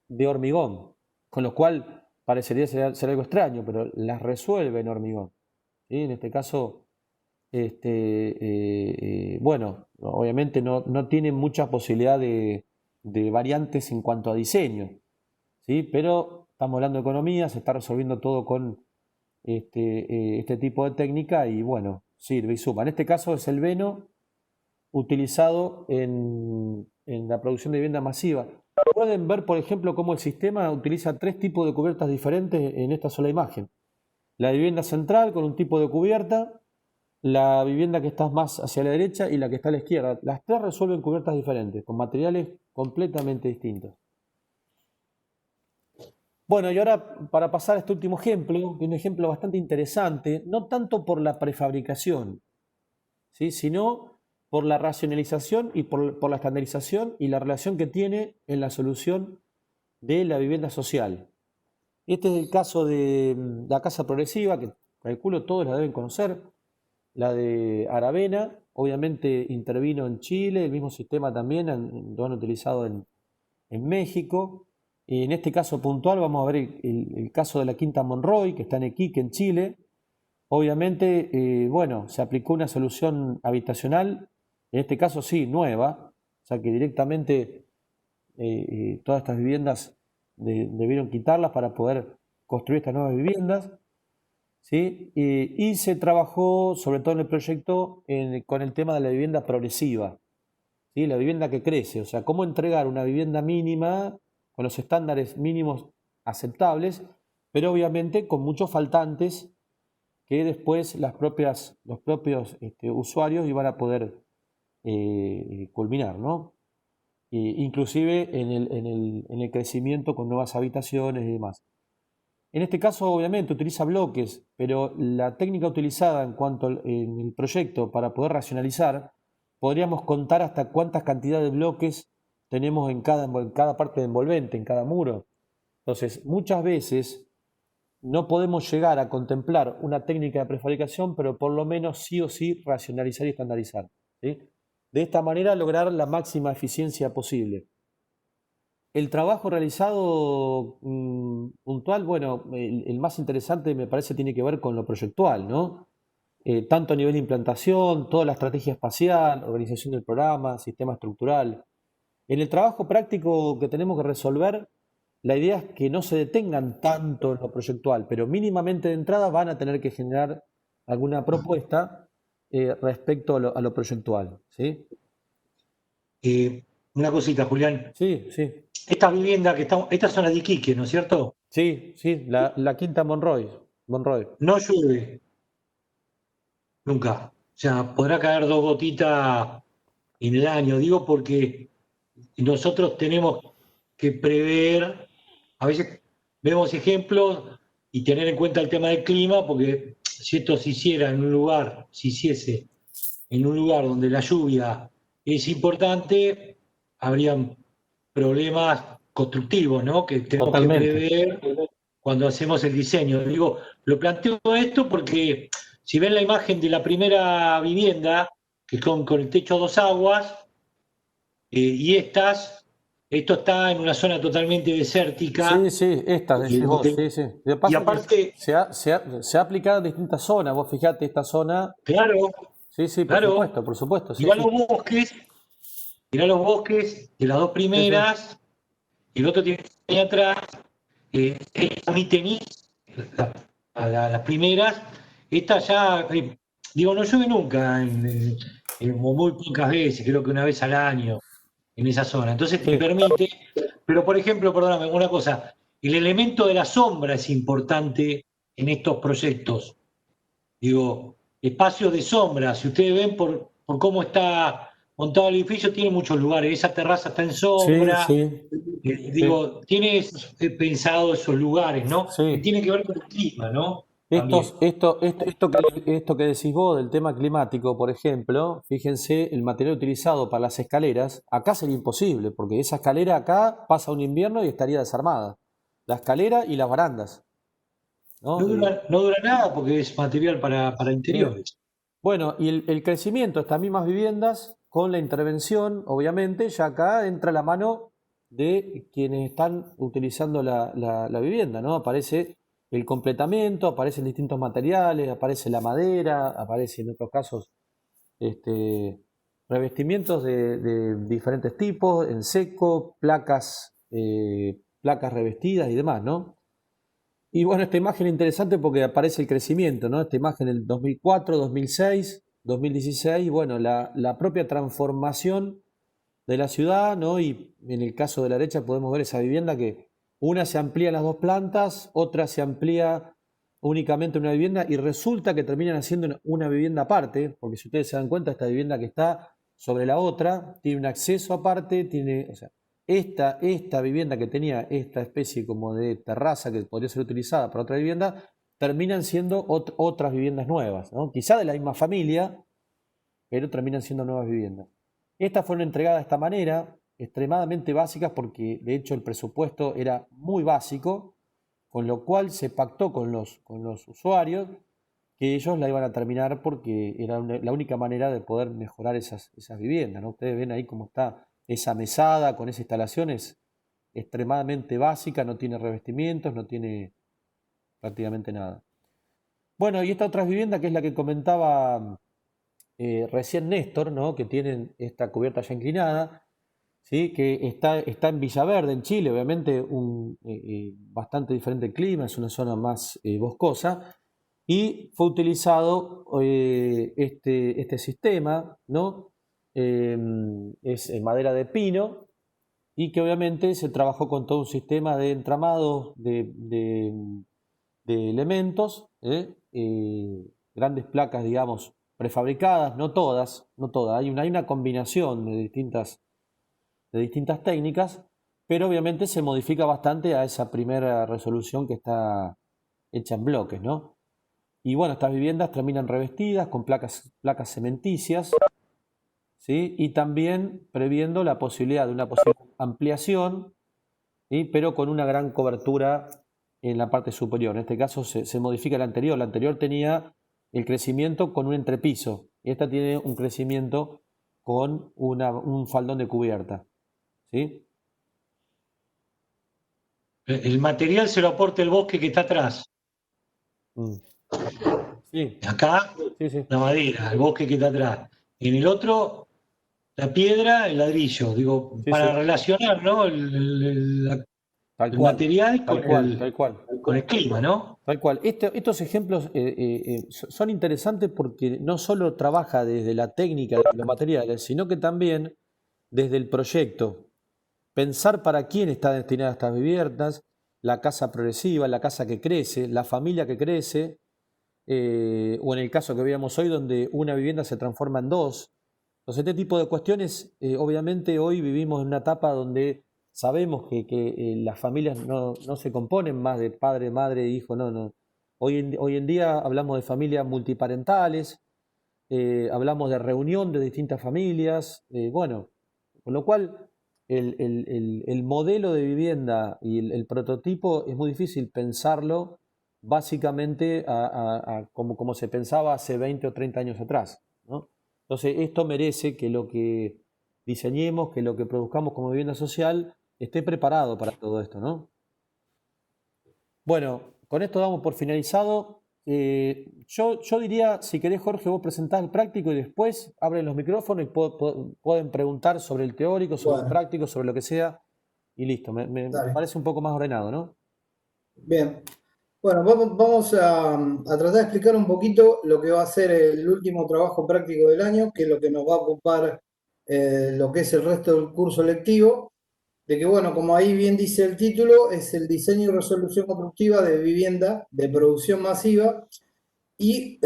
S1: de hormigón, con lo cual parecería ser algo extraño, pero las resuelve en hormigón, ¿sí? En este caso, bueno, obviamente no tiene mucha posibilidad de de variantes en cuanto a diseño, ¿sí? Pero estamos hablando de economía, se está resolviendo todo con este tipo de técnica y bueno, sirve y suma. En este caso es el Veno utilizado en la producción de vivienda masiva. Pueden ver, por ejemplo, cómo el sistema utiliza 3 tipos de cubiertas diferentes en esta sola imagen. La vivienda central con un tipo de cubierta, la vivienda que está más hacia la derecha y la que está a la izquierda. Las 3 resuelven cubiertas diferentes, con materiales completamente distintos. Bueno, y ahora para pasar a este último ejemplo, que es un ejemplo bastante interesante, no tanto por la prefabricación, ¿sí? Sino por la racionalización y por la estandarización y la relación que tiene en la solución de la vivienda social. Este es el caso de la casa progresiva, que calculo todos la deben conocer, la de Aravena, obviamente intervino en Chile, el mismo sistema también lo han utilizado en México. En este caso puntual vamos a ver el caso de la Quinta Monroy, que está en Iquique, en Chile. Obviamente, bueno, se aplicó una solución habitacional, en este caso sí, nueva, o sea que directamente todas estas viviendas debieron quitarlas para poder construir estas nuevas viviendas, ¿sí? Y se trabajó sobre todo en el proyecto con el tema de la vivienda progresiva, ¿sí? La vivienda que crece, o sea, cómo entregar una vivienda mínima con los estándares mínimos aceptables, pero obviamente con muchos faltantes que después los propios usuarios iban a poder culminar, ¿no? Inclusive en el crecimiento con nuevas habitaciones y demás. En este caso, obviamente, utiliza bloques, pero la técnica utilizada en el proyecto para poder racionalizar, podríamos contar hasta cuántas cantidades de bloques tenemos en cada parte de envolvente, en cada muro. Entonces, muchas veces no podemos llegar a contemplar una técnica de prefabricación, pero por lo menos sí o sí racionalizar y estandarizar, ¿sí? De esta manera lograr la máxima eficiencia posible. El trabajo realizado puntual, bueno, el más interesante me parece tiene que ver con lo proyectual, ¿no? Tanto a nivel de implantación, toda la estrategia espacial, organización del programa, sistema estructural. En el trabajo práctico que tenemos que resolver, la idea es que no se detengan tanto en lo proyectual, pero mínimamente de entrada van a tener que generar alguna propuesta respecto a lo proyectual, ¿sí?
S3: Una cosita, Julián.
S1: Sí, sí.
S3: Esta vivienda esta zona de Iquique, ¿no es cierto?
S1: Sí, sí, la Quinta Monroy.
S3: No llueve nunca. O sea, podrá caer 2 gotitas en el año. Digo porque nosotros tenemos que prever, a veces vemos ejemplos y tener en cuenta el tema del clima, porque si esto se hiciera en un lugar, si hiciese en un lugar donde la lluvia es importante, habrían problemas constructivos, ¿no? Que tenemos que
S1: Totalmente.
S3: prever cuando hacemos el diseño. Digo, lo planteo esto porque si ven la imagen de la primera vivienda, que con el techo a 2 aguas, y esto está en una zona totalmente desértica.
S1: Sí, sí, esta, decís vos, sí, sí. Lo que
S3: Y
S1: pasa es que
S3: aparte,
S1: se ha aplicado en distintas zonas. Vos fijate, esta zona.
S3: claro,
S1: Sí, sí,
S3: claro,
S1: por supuesto, sí,
S3: mirá
S1: sí.
S3: los bosques, mirá los bosques de las 2
S1: Sí, sí.
S3: primeras, y el otro tiene ahí atrás, mi tenis, las primeras, esta ya, digo, no llueve nunca, o muy pocas veces, creo que una vez al año en esa zona. Entonces te
S1: Sí.
S3: permite, pero por ejemplo, perdóname, una cosa, el elemento de la sombra es importante en estos proyectos. Digo, espacios de sombra, si ustedes ven por cómo está montado el edificio, tiene muchos lugares, esa terraza está en
S1: Sí,
S3: sombra,
S1: sí, sí,
S3: digo, tiene pensado esos lugares, ¿no? Que
S1: sí.
S3: tiene que ver con el clima, ¿no? También.
S1: Esto que decís vos del tema climático, por ejemplo, fíjense el material utilizado para las escaleras, acá sería imposible, porque esa escalera acá pasa un invierno y estaría desarmada. La escalera y las barandas,
S3: No
S1: ¿no?
S3: dura, no dura nada porque es material para
S1: Sí.
S3: interiores.
S1: Bueno, y el crecimiento de estas mismas viviendas, con la intervención, obviamente, ya acá entra la mano de quienes están utilizando la vivienda, ¿no? Aparece el completamiento, aparecen distintos materiales, aparece la madera, aparece en otros casos revestimientos de diferentes tipos, en seco, placas revestidas y demás, ¿no? Y bueno, esta imagen es interesante porque aparece el crecimiento, ¿no? Esta imagen en el 2004, 2006, 2016, bueno, la propia transformación de la ciudad, ¿no? Y en el caso de la derecha podemos ver esa vivienda que una se amplía en las dos plantas, otra se amplía únicamente una vivienda y resulta que terminan haciendo una vivienda aparte, porque si ustedes se dan cuenta, esta vivienda que está sobre la otra tiene un acceso aparte, tiene, o sea, esta vivienda que tenía esta especie como de terraza que podría ser utilizada para otra vivienda, terminan siendo otras viviendas nuevas, ¿no? Quizá de la misma familia, pero terminan siendo nuevas viviendas. Estas fueron entregadas de esta manera, extremadamente básicas, porque de hecho el presupuesto era muy básico, con lo cual se pactó con los usuarios que ellos la iban a terminar porque era la única manera de poder mejorar esas viviendas, ¿no? Ustedes ven ahí cómo está esa mesada con esa instalación, es extremadamente básica, no tiene revestimientos, no tiene prácticamente nada. Bueno, y esta otra vivienda que es la que comentaba recién Néstor, ¿no? Que tienen esta cubierta ya inclinada, ¿sí? Que está en Villaverde, en Chile, obviamente bastante diferente clima, es una zona más boscosa, y fue utilizado este sistema, ¿no? Es en madera de pino y que obviamente se trabajó con todo un sistema de entramados de elementos, grandes placas, digamos, prefabricadas, no todas, hay una combinación de distintas técnicas, pero obviamente se modifica bastante a esa primera resolución que está hecha en bloques, ¿no? Y bueno, estas viviendas terminan revestidas con placas cementicias, ¿sí? Y también previendo la posibilidad de una posible ampliación, ¿sí? Pero con una gran cobertura en la parte superior. En este caso se modifica la anterior. La anterior tenía el crecimiento con un entrepiso. Esta tiene un crecimiento con un faldón de cubierta, ¿sí?
S3: El material se lo aporta el bosque que está atrás.
S1: Sí,
S3: Acá,
S1: sí.
S3: la madera, el bosque que está atrás. En el otro, la piedra, el ladrillo. Digo,
S1: Sí,
S3: para
S1: sí.
S3: relacionar, ¿no?
S1: Tal
S3: El
S1: cual,
S3: material
S1: tal cual, tal cual.
S3: con el clima, ¿no?
S1: Tal cual. Estos ejemplos son interesantes porque no solo trabaja desde la técnica de los materiales, sino que también desde el proyecto. Pensar para quién está destinada estas viviendas, la casa progresiva, la casa que crece, la familia que crece, o en el caso que veíamos hoy donde una vivienda se transforma en dos. Entonces, este tipo de cuestiones, obviamente hoy vivimos en una etapa donde sabemos que las familias no se componen más de padre, madre, hijo, no. Hoy en día hablamos de familias multiparentales, hablamos de reunión de distintas familias, bueno, con lo cual el modelo de vivienda y el prototipo es muy difícil pensarlo básicamente como se pensaba hace 20 o 30 años atrás, ¿no? Entonces, esto merece que lo que diseñemos, que lo que produzcamos como vivienda social esté preparado para todo esto, ¿no? Bueno, con esto damos por finalizado. Yo diría, si querés, Jorge, vos presentás el práctico y después abren los micrófonos y pueden preguntar sobre el teórico, sobre el
S2: Bueno,
S1: práctico, sobre lo que sea, y listo. Me
S2: dale.
S1: parece un poco más ordenado, ¿no?
S2: Bien. Bueno, vamos a tratar de explicar un poquito lo que va a ser el último trabajo práctico del año, que es lo que nos va a ocupar lo que es el resto del curso lectivo. De que, bueno, como ahí bien dice el título, es el diseño y resolución constructiva de vivienda de producción masiva y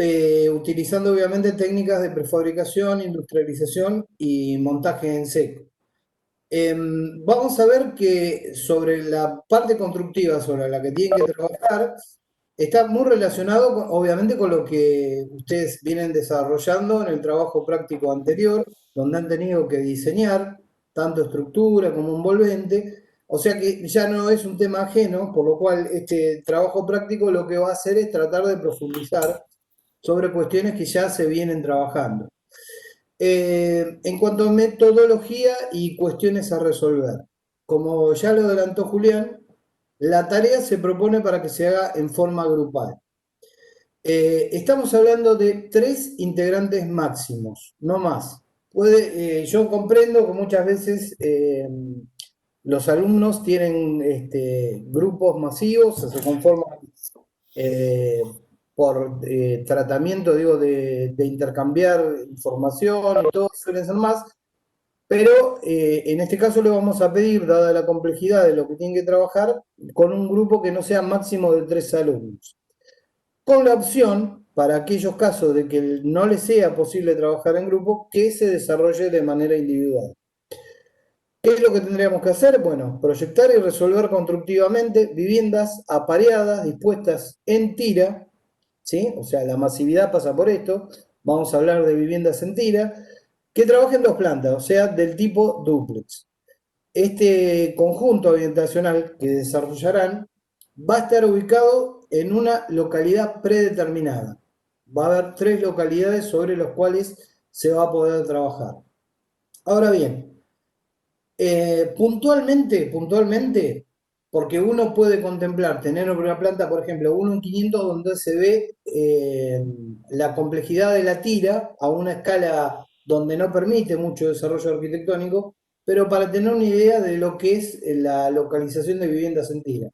S2: utilizando obviamente técnicas de prefabricación, industrialización y montaje en seco. Vamos a ver que sobre la parte constructiva sobre la que tienen que trabajar, está muy relacionado obviamente con lo que ustedes vienen desarrollando en el trabajo práctico anterior, donde han tenido que diseñar tanto estructura como envolvente, o sea que ya no es un tema ajeno, por lo cual este trabajo práctico lo que va a hacer es tratar de profundizar sobre cuestiones que ya se vienen trabajando. En cuanto a metodología y cuestiones a resolver, como ya lo adelantó Julián, la tarea se propone para que se haga en forma grupal. Estamos hablando de 3 integrantes máximos, no más. Yo comprendo que muchas veces los alumnos tienen grupos masivos, se conforman eh, por tratamiento, digo, de intercambiar información y todo, suelen ser más, pero en este caso le vamos a pedir, dada la complejidad de lo que tienen que trabajar, con un grupo que no sea máximo de 3 alumnos. Con la opción, para aquellos casos de que no les sea posible trabajar en grupo, que se desarrolle de manera individual. ¿Qué es lo que tendríamos que hacer? Bueno, proyectar y resolver constructivamente viviendas apareadas, dispuestas en tira, ¿sí? O sea, la masividad pasa por esto. Vamos a hablar de viviendas en tira, que trabajen 2 plantas, o sea, del tipo dúplex. Este conjunto habitacional que desarrollarán va a estar ubicado en una localidad predeterminada. Va a haber 3 localidades sobre las cuales se va a poder trabajar. Ahora bien, puntualmente, porque uno puede contemplar tener una planta, por ejemplo, 1 en 500, donde se ve la complejidad de la tira a una escala donde no permite mucho desarrollo arquitectónico, pero para tener una idea de lo que es la localización de viviendas en tira.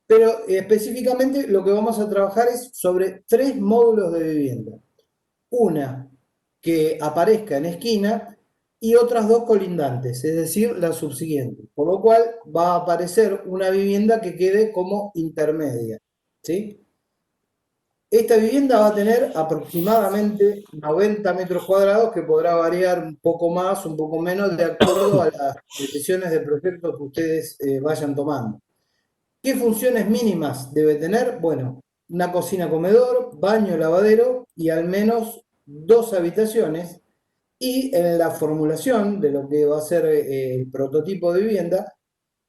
S2: Pero específicamente lo que vamos a trabajar es sobre 3 módulos de vivienda. Una que aparezca en esquina y otras 2 colindantes, es decir, la subsiguiente. Por lo cual va a aparecer una vivienda que quede como intermedia, ¿sí? Esta vivienda va a tener aproximadamente 90 metros cuadrados, que podrá variar un poco más, un poco menos, de acuerdo a las decisiones de proyecto que ustedes vayan tomando. ¿Qué funciones mínimas debe tener? Bueno, una cocina comedor, baño, lavadero y al menos 2 habitaciones. Y en la formulación de lo que va a ser el prototipo de vivienda,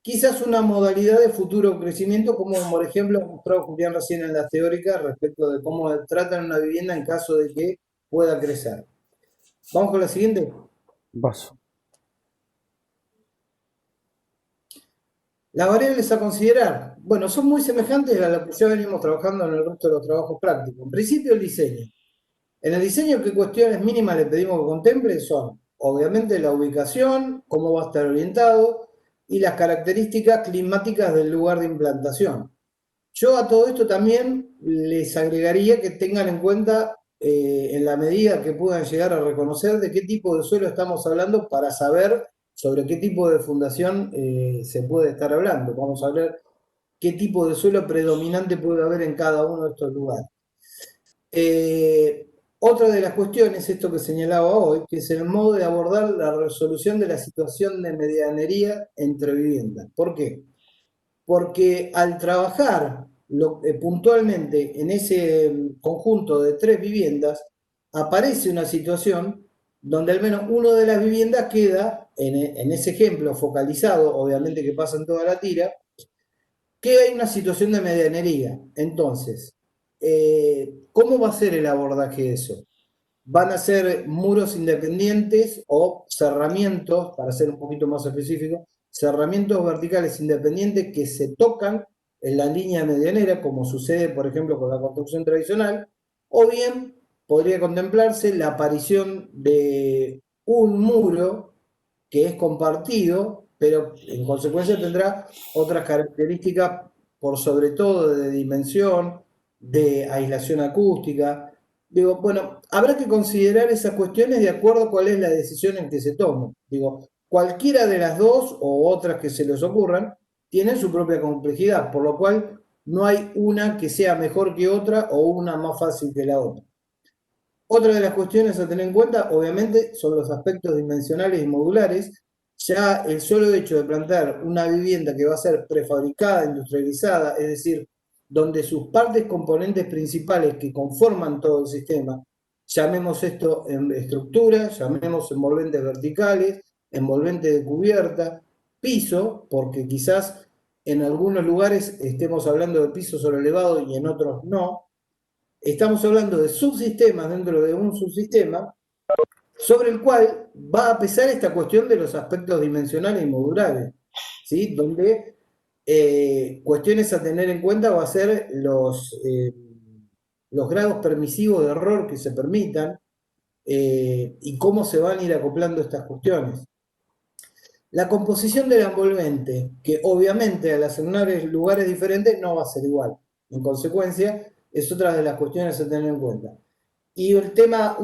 S2: quizás una modalidad de futuro crecimiento, como por ejemplo ha mostrado Julián recién en la teórica respecto de cómo tratan una vivienda en caso de que pueda crecer. Vamos con la siguiente.
S1: Vaso.
S2: Las variables a considerar, bueno, son muy semejantes a las que ya venimos trabajando en el resto de los trabajos prácticos. En principio, el diseño. En el diseño, ¿qué cuestiones mínimas le pedimos que contemple? Son, obviamente, la ubicación, cómo va a estar orientado y las características climáticas del lugar de implantación. Yo a todo esto también les agregaría que tengan en cuenta, en la medida que puedan llegar a reconocer, de qué tipo de suelo estamos hablando para saber sobre qué tipo de fundación se puede estar hablando. Vamos a ver qué tipo de suelo predominante puede haber en cada uno de estos lugares. Otra de las cuestiones, esto que señalaba hoy, que es el modo de abordar la resolución de la situación de medianería entre viviendas. ¿Por qué? Porque al trabajar puntualmente en ese conjunto de 3 viviendas, aparece una situación donde al menos una de las viviendas queda, en ese ejemplo focalizado, obviamente que pasa en toda la tira, que hay una situación de medianería. Entonces, ¿cómo va a ser el abordaje de eso? Van a ser muros independientes o cerramientos, para ser un poquito más específico, cerramientos verticales independientes que se tocan en la línea medianera, como sucede, por ejemplo, con la construcción tradicional, o bien podría contemplarse la aparición de un muro que es compartido, pero en consecuencia tendrá otras características, por sobre todo de dimensión, de aislación acústica. Digo, bueno, habrá que considerar esas cuestiones de acuerdo a cuál es la decisión en que se tome. Digo, cualquiera de las dos o otras que se les ocurran tienen su propia complejidad, por lo cual no hay una que sea mejor que otra o una más fácil que la otra. Otra de las cuestiones a tener en cuenta, obviamente, son los aspectos dimensionales y modulares. Ya el solo hecho de plantear una vivienda que va a ser prefabricada, industrializada, es decir, donde sus partes componentes principales que conforman todo el sistema, llamemos esto en estructura, llamemos envolventes verticales, envolvente de cubierta, piso, porque quizás en algunos lugares estemos hablando de piso sobre elevado y en otros no. Estamos hablando de subsistemas dentro de un subsistema sobre el cual va a pesar esta cuestión de los aspectos dimensionales y modulares, ¿sí? Donde cuestiones a tener en cuenta va a ser los grados permisivos de error que se permitan, y cómo se van a ir acoplando estas cuestiones. La composición del envolvente, que obviamente al asignar lugares diferentes no va a ser igual. En consecuencia, es otra de las cuestiones a tener en cuenta. Y un tema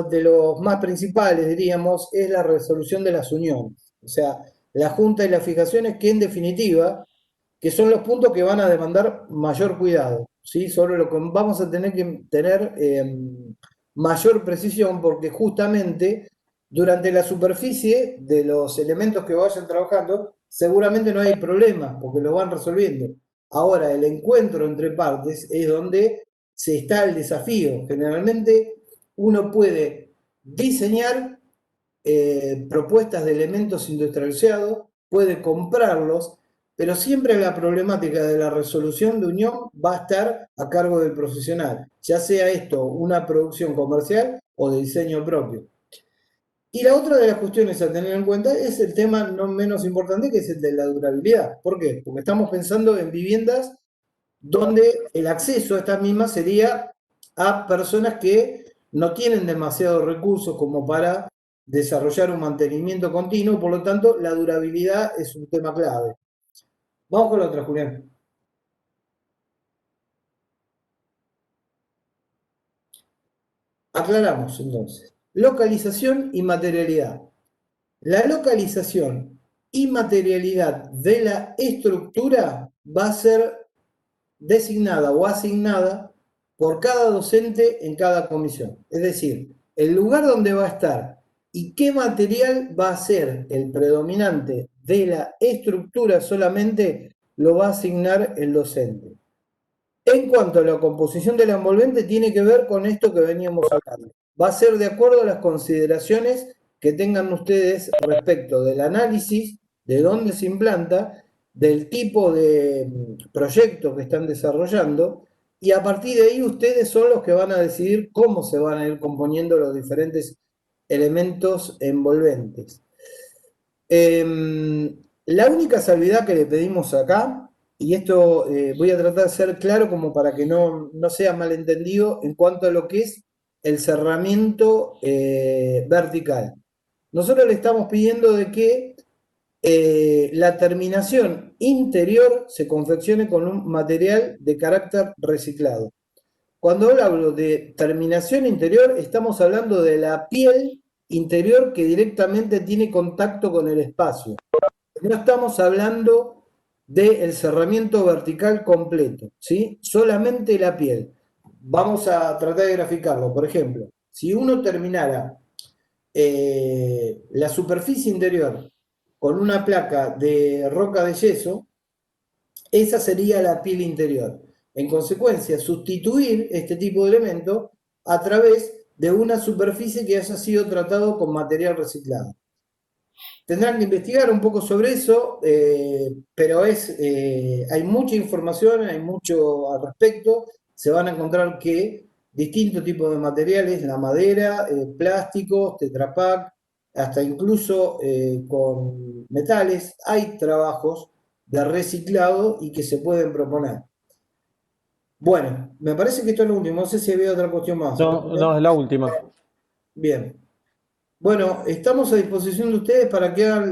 S2: de los más principales, diríamos, es la resolución de las uniones. O sea, la junta y las fijaciones que en definitiva, que son los puntos que van a demandar mayor cuidado, ¿sí? Sobre lo que vamos a tener que tener mayor precisión, porque justamente durante la superficie de los elementos que vayan trabajando, seguramente no hay problema, porque lo van resolviendo. Ahora, el encuentro entre partes es donde se está el desafío. Generalmente uno puede diseñar propuestas de elementos industrializados, puede comprarlos, pero siempre la problemática de la resolución de unión va a estar a cargo del profesional, ya sea esto una producción comercial o de diseño propio. Y la otra de las cuestiones a tener en cuenta es el tema no menos importante, que es el de la durabilidad. ¿Por qué? Porque estamos pensando en viviendas donde el acceso a estas mismas sería a personas que no tienen demasiados recursos como para desarrollar un mantenimiento continuo, por lo tanto la durabilidad es un tema clave. Vamos con la otra, Julián. Aclaramos entonces. Localización y materialidad. La localización y materialidad de la estructura va a ser designada o asignada por cada docente en cada comisión. Es decir, el lugar donde va a estar y qué material va a ser el predominante de la estructura solamente lo va a asignar el docente. En cuanto a la composición del envolvente, tiene que ver con esto que veníamos hablando. Va a ser de acuerdo a las consideraciones que tengan ustedes respecto del análisis, de dónde se implanta, del tipo de proyecto que están desarrollando, y a partir de ahí ustedes son los que van a decidir cómo se van a ir componiendo los diferentes elementos envolventes. La única salvedad que le pedimos acá, y esto voy a tratar de ser claro como para que no sea malentendido en cuanto a lo que es el cerramiento vertical. Nosotros le estamos pidiendo de que la terminación interior se confeccione con un material de carácter reciclado. Cuando hablo de terminación interior, estamos hablando de la piel interior que directamente tiene contacto con el espacio. No estamos hablando del cerramiento vertical completo, ¿sí? Solamente la piel. Vamos a tratar de graficarlo. Por ejemplo, si uno terminara la superficie interior con una placa de roca de yeso, esa sería la piel interior. En consecuencia, sustituir este tipo de elemento a través de una superficie que haya sido tratado con material reciclado. Tendrán que investigar un poco sobre eso, pero hay mucha información, hay mucho al respecto. Se van a encontrar que distintos tipos de materiales, la madera, plásticos, Tetra Pak, hasta incluso con metales, hay trabajos de reciclado y que se pueden proponer. Bueno, me parece que esto es lo último. No sé si había otra cuestión más.
S1: No, es la última.
S2: Bien. Bueno, estamos a disposición de ustedes para que hagan